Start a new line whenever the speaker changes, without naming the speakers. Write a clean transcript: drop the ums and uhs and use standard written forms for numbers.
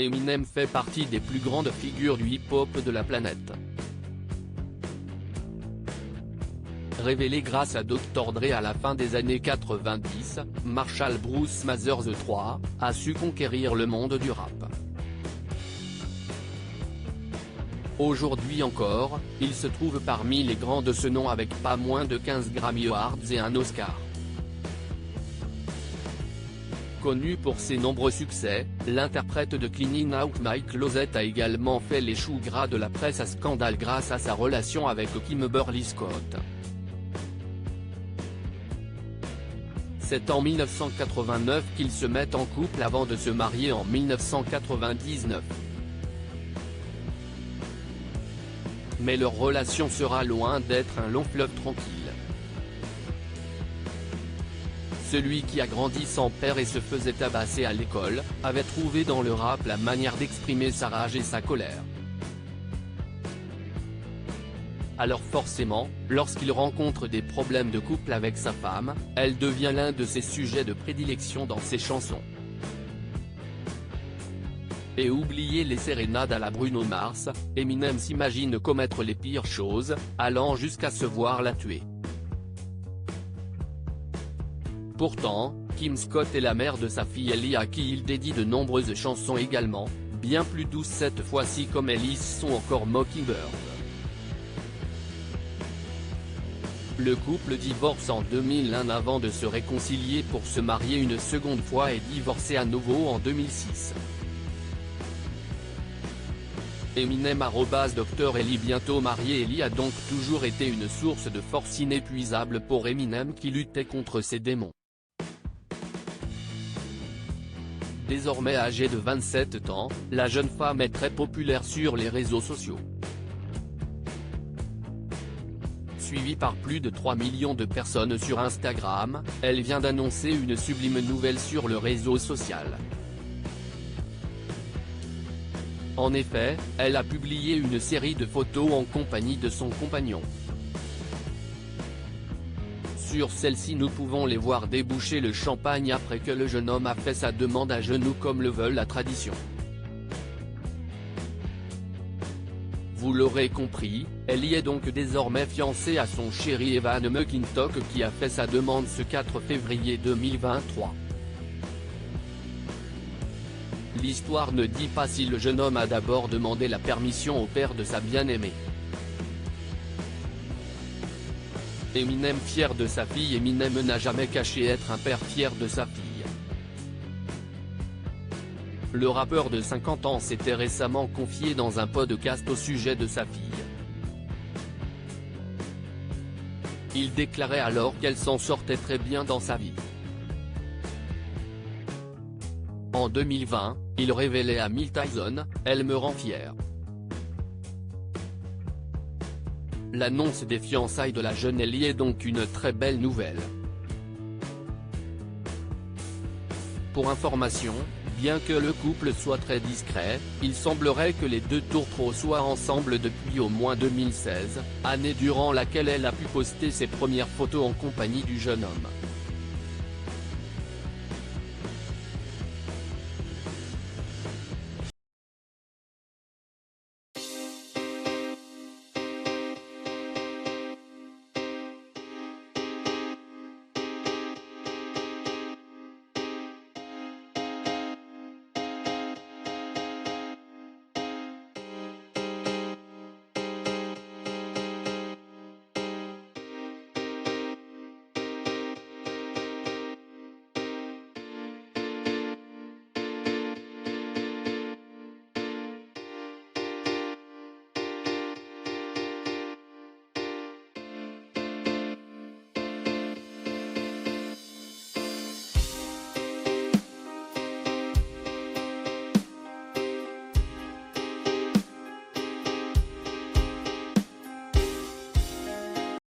Eminem fait partie des plus grandes figures du hip-hop de la planète. Révélé grâce à Dr. Dre à la fin des années 90, Marshall Bruce Mathers III a su conquérir le monde du rap. Aujourd'hui encore, il se trouve parmi les grands de ce nom avec pas moins de 15 Grammy Awards et un Oscar. Connu pour ses nombreux succès, l'interprète de Cleaning Out My Closet a également fait les choux gras de la presse à scandale grâce à sa relation avec Kimberly Scott. C'est en 1989 qu'ils se mettent en couple avant de se marier en 1999. Mais leur relation sera loin d'être un long fleuve tranquille. Celui qui a grandi sans père et se faisait tabasser à l'école, avait trouvé dans le rap la manière d'exprimer sa rage et sa colère. Alors forcément, lorsqu'il rencontre des problèmes de couple avec sa femme, elle devient l'un de ses sujets de prédilection dans ses chansons. Et oubliez les sérénades à la Bruno Mars, Eminem s'imagine commettre les pires choses, allant jusqu'à se voir la tuer. Pourtant, Kim Scott est la mère de sa fille Ellie à qui il dédie de nombreuses chansons également, bien plus douces cette fois-ci comme Ellis ou encore Mockingbird. Le couple divorce en 2001 avant de se réconcilier pour se marier une seconde fois et divorcer à nouveau en 2006. Eminem @Dr. Ellie bientôt marié. Ellie a donc toujours été une source de force inépuisable pour Eminem qui luttait contre ses démons. Désormais âgée de 27 ans, la jeune femme est très populaire sur les réseaux sociaux. Suivie par plus de 3 millions de personnes sur Instagram, elle vient d'annoncer une sublime nouvelle sur le réseau social. En effet, elle a publié une série de photos en compagnie de son compagnon. Sur celle-ci nous pouvons les voir déboucher le champagne après que le jeune homme a fait sa demande à genoux comme le veut la tradition. Vous l'aurez compris, elle y est donc désormais fiancée à son chéri Evan McIntosh qui a fait sa demande ce 4 février 2023. L'histoire ne dit pas si le jeune homme a d'abord demandé la permission au père de sa bien-aimée. Eminem fier de sa fille. Eminem n'a jamais caché être un père fier de sa fille. Le rappeur de 50 ans s'était récemment confié dans un podcast au sujet de sa fille. Il déclarait alors qu'elle s'en sortait très bien dans sa vie. En 2020, il révélait à Mike Tyson, « Elle me rend fier ». L'annonce des fiançailles de la jeune Ellie est donc une très belle nouvelle. Pour information, bien que le couple soit très discret, il semblerait que les deux tourtereaux soient ensemble depuis au moins 2016, année durant laquelle elle a pu poster ses premières photos en compagnie du jeune homme.